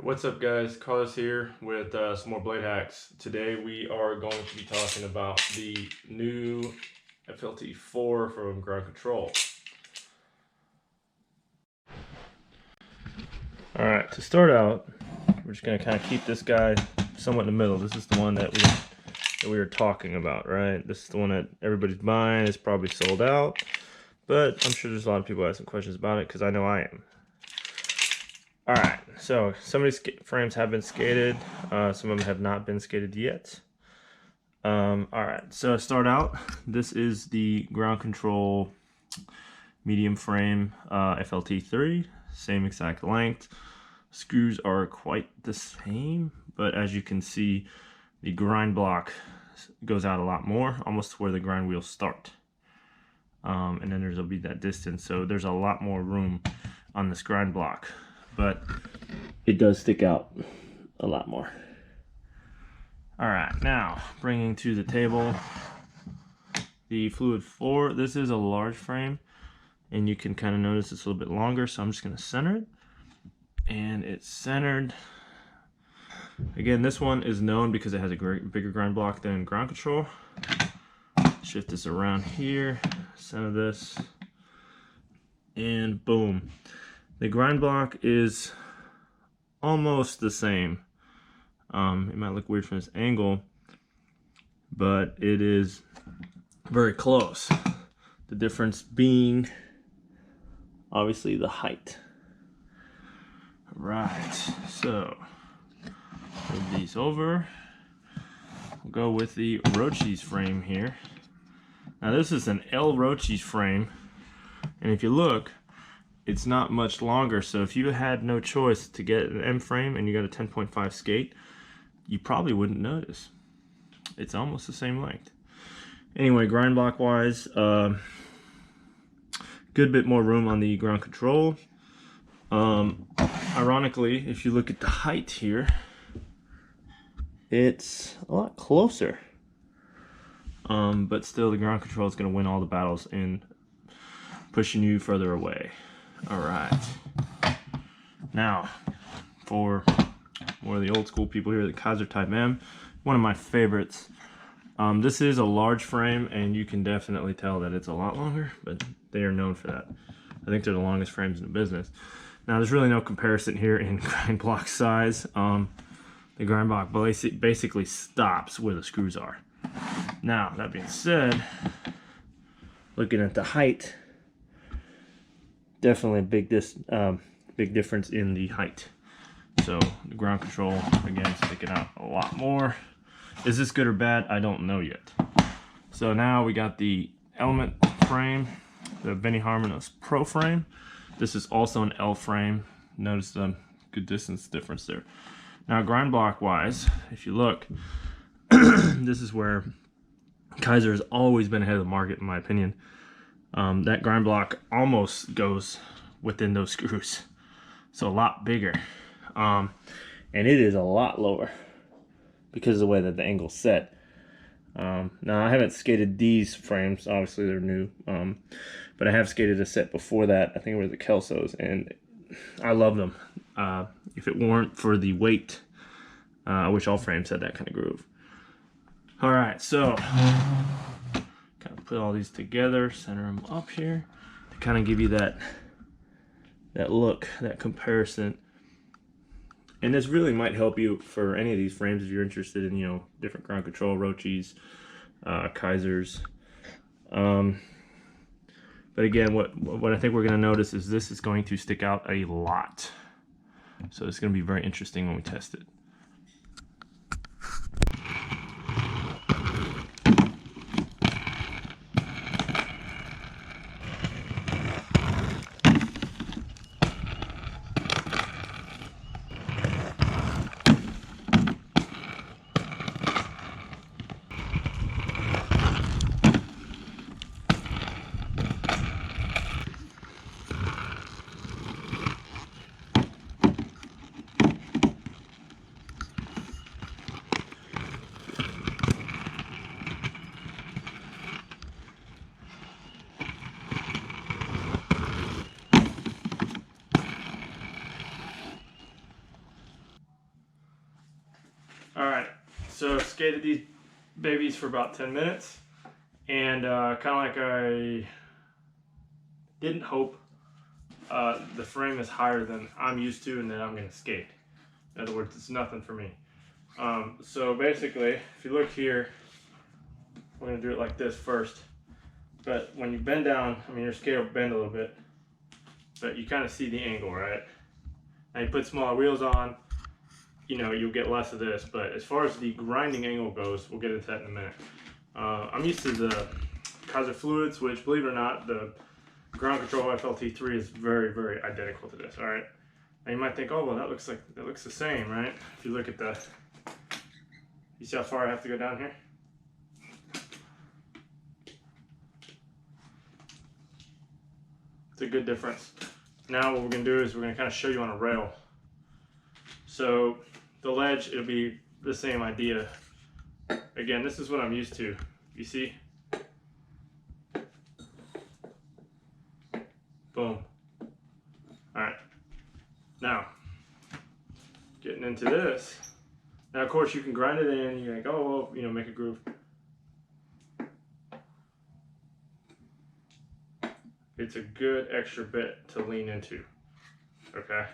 What's up guys, Carlos here with some more blade hacks. Today we are going to be talking about the new FLT4 from Ground Control. Alright, to start out, we're just going to kind of keep this guy somewhat in the middle. This is the one that we were talking about, right? This is the one that everybody's buying. It's probably sold out, but I'm sure there's a lot of people asking questions about it because I know I am. Alright, so some of these frames have been skated, some of them have not been skated yet. Alright, so to start out, this is the Ground Control medium frame FLT3, same exact length. Screws are quite the same, but as you can see, the grind block goes out a lot more, almost to where the grind wheels start. And then there'll be that distance, so there's a lot more room on this grind block. But it does stick out a lot more. Alright, now bringing to the table the Fluid 4. This is a large frame, and you can kind of notice it's a little bit longer, so I'm just going to center it. And it's centered. Again, this one is known because it has a bigger grind block than Ground Control. Shift this around here, center this, and boom. The grind block is almost the same. It might look weird from this angle, but it is very close. The difference being obviously the height. Right, so move these over. We'll go with the Rochi's frame here. Now this is an L Rochi's frame, and if you look, it's not much longer, so if you had no choice to get an M frame and you got a 10.5 skate, you probably wouldn't notice. It's almost the same length. Anyway, grind block wise, good bit more room on the Ground Control. Ironically, if you look at the height here, it's a lot closer. But still, the Ground Control is going to win all the battles in pushing you further away. Alright, now for more of the old school people here, the Kaiser Type M, one of my favorites. This is a large frame, and you can definitely tell that it's a lot longer, but they are known for that. I think they're the longest frames in the business. Now there's really no comparison here in grind block size. The grind block basically stops where the screws are. Now, that being said, looking at the height, definitely a big difference in the height. So the Ground Control, again, sticking out a lot more. Is this good or bad? I don't know yet. So now we got the Element frame, the Benny Harmonos Pro frame. This is also an L frame. Notice the good distance difference there. Now grind block wise, if you look, this is where Kaiser has always been ahead of the market, in my opinion. That grind block almost goes within those screws, so a lot bigger, and it is a lot lower because of the way that the angle's set. Now I haven't skated these frames, obviously they're new, but I have skated a set before that. I think it was the Kelsos, and I love them. If it weren't for the weight, I wish all frames had that kind of groove. Alright, so kind of put all these together, center them up here to kind of give you that look, that comparison. And this really might help you for any of these frames if you're interested in, you know, different Ground Control, Rochi's, Kaisers. But again, what I think we're going to notice is this is going to stick out a lot. So it's going to be very interesting when we test it. So I've skated these babies for about 10 minutes, and kind of like I didn't hope, the frame is higher than I'm used to and that I'm going to skate. In other words, it's nothing for me. So basically, if you look here, we're going to do it like this first. But when you bend down, I mean, your skate will bend a little bit, but you kind of see the angle, right? Now you put smaller wheels on, you know, you'll get less of this. But as far as the grinding angle goes, we'll get into that in a minute. I'm used to the Kaiser fluids, which, believe it or not, the ground control FLT3 is very, very identical to this. All right. Now you might think, oh well, that looks the same, right? If you look at the, you see how far I have to go down here? It's a good difference. Now what we're gonna do is we're gonna kind of show you on a rail. So the ledge, it'll be the same idea. Again, this is what I'm used to. You see? Boom. All right. Now, getting into this. Now, of course, you can grind it in. You're like, oh, well, you know, make a groove. It's a good extra bit to lean into. Okay.